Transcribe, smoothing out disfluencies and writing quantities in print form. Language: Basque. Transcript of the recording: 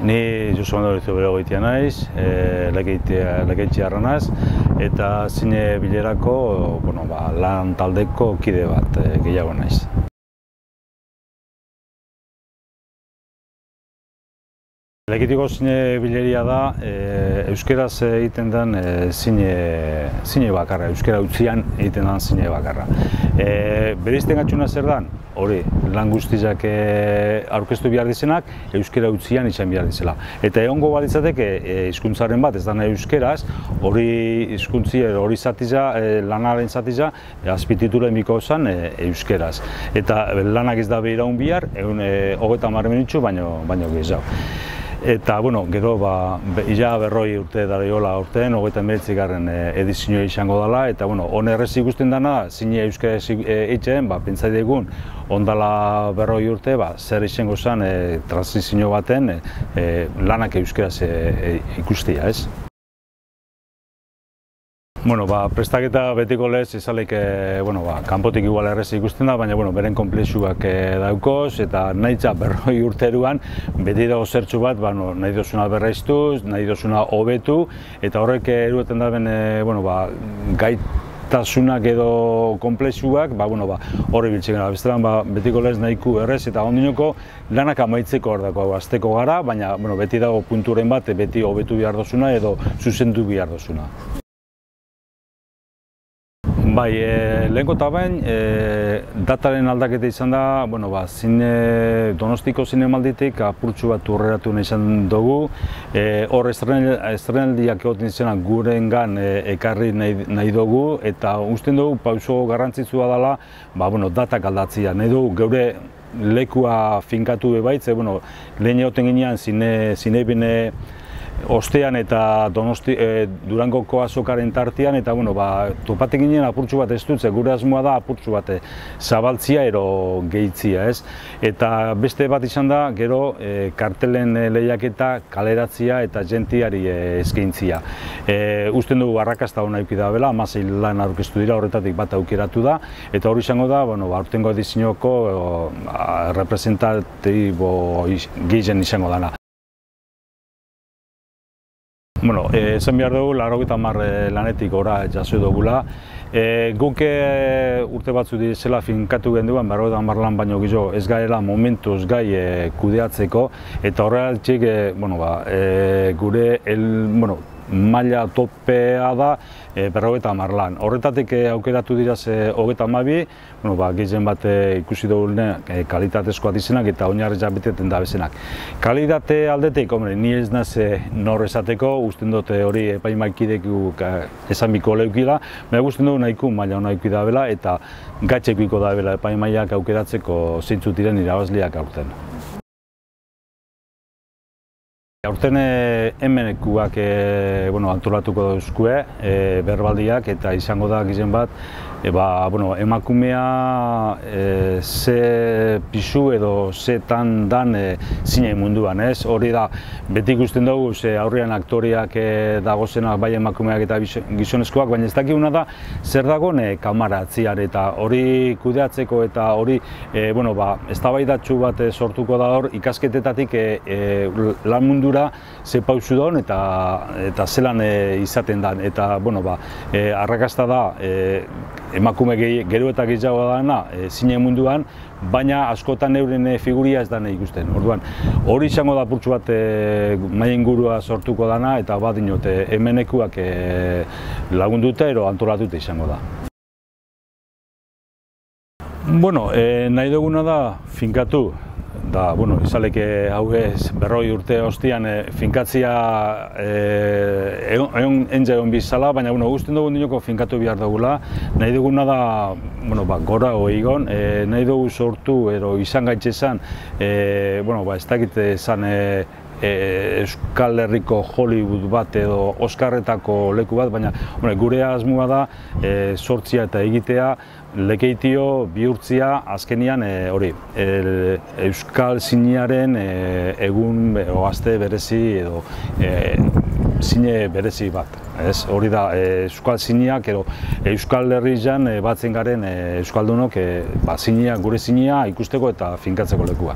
Ni Josu Andorizu Berogoitia naiz, legeitziarra naiz, eta zine bilerako lan taldeko kide bat gehiago naiz. Legeitiko zine bileria da euskeraz egiten den zine bakarra, euskera utzian egiten den zine bakarra. Bereizten gatxuna zer dan? Hori, lan guztiak aurkeztu behar dizenak, euskera utzian izan behar dizela. Eta egongo balitzateke hizkuntzaren bat, ez dana euskeraz, hori hizkuntzi, hori zatiza, lanaren zatiza, azpititula emiko zan euskeraz. Eta lanak ez da behiraun bihar, 30 minutxu, baino gehiago. Eta, gero, ia 40 urte dariola urtean, 39. edizioa izango dela, eta, errez ikusten dana, zine euskara eitzen, pentsai degun, ondala 40 urte, zer izango zen transizio baten lanak euskaraz ikustia, ez? Prestaketa betiko lez izalek kanpotik igual errez ikusten da, baina beren konplexuak daukoz, eta nahitza 40 urteruan beti dago zertxu bat, nahi dozuna berraiztuz, nahi dozuna hobetu, eta horrek erueten da gaitasunak edo konplexuak, horri biltzen gara. Bestelan betiko lez nahiku errez, eta ondinoko lanak amaitzeko hor dako, azteko gara, baina beti dago punturen bat, beti hobetu behar dozuna edo zuzendu behar dozuna. Lehenko eta bain, dataren aldaketa izan da, Donostiko zinemalditik apurtxu bat urreratu nahi izan dugu. Hor estrenaldiak egoten izena gurengan ekarri nahi dugu, eta usten dugu pauso garrantzitsua dela datak aldatzea. Nahi dugu geure lekua finkatu bebaitz, lehen egoten ginean zinebine ostean eta Durangoko azokaren tartean, eta topatik ginen apurtxu bat ez dut, gure asmoa da apurtxu bat zabaltzia ero gehitzia, ez? Eta beste bat izan da, gero kartelen lehiaketa kaleratzia eta jentiari eskaintzia. Usten dugu arrakasta hona eduki da bela, 16 lan aurkeztu dira, horretatik bat aukeratu da, eta hori izango da, aurtengo edizioko representatibo gehien izango dana. Esan behar dugu, 80 lanetik gora jaso dugula. Guk urte batzu direzela finkatu genduan, 80 lan baino gehiago ez gaela momentuz gai kudeatzeko, eta horregatik gure maila topea da 50 lan. Horretatik aukeratu diraz 32, gehien bat ikusi dugunean kalitatezkoak izenak eta oinarrizak beteten da bezenak. Kalitate aldetik, ni ez naz nor esateko, usten dute hori epaimaikidek esan biko leukila, baina usten dugu nahiku maila hona eukida bela eta gatxekuiko da bela epaimaiak aukeratzeko zeintzut diren irabazleak aurten. Aurten hemenekuak antolatuko dauzkue, berbaldiak, eta izango da gizien bat, emakumea ze pisu edo ze tan dan zine munduan, ez? Hori da, beti ikusten dugu, aurrean aktoriak dagozenak bai emakumeak eta gizonezkoak, baina ez dakiguna da, zer dagoen kamara atziar, eta hori kudeatzeko eta hori, eztabaidatsu bat sortuko da hor, ikasketetatik lan mundu ze pausu daun eta zelan izaten da. Eta, arrakasta da emakume gero eta gehiago dana zine munduan, baina askotan euren figuria ez dana ikusten. Orduan, hori izango da purtsu bat maila ingurua sortuko dana, eta bat dinote hemenekuak lagundute ero antolatuta izango da. Nahi duguna da finkatu. Izaleke hau ez 40 urte ostian finkatzia egon bizala, baina guztien dugu dinoko finkatu behar dugula. Nahi duguna da gora egon, nahi dugu sortu edo izan gaitxezan, ez dakit esan Euskal Herriko Hollywood bat edo Oskarretako leku bat, baina gure asmoa da sortzia eta egitea, lekeitio bihurtzia azkenian hori Euskal zinearen egun aste berezi edo zine berezi bat. Hori da Euskal zineak edo Euskal Herrian batzen garen Euskaldunok gure zinea ikusteko eta finkatzeko lekua.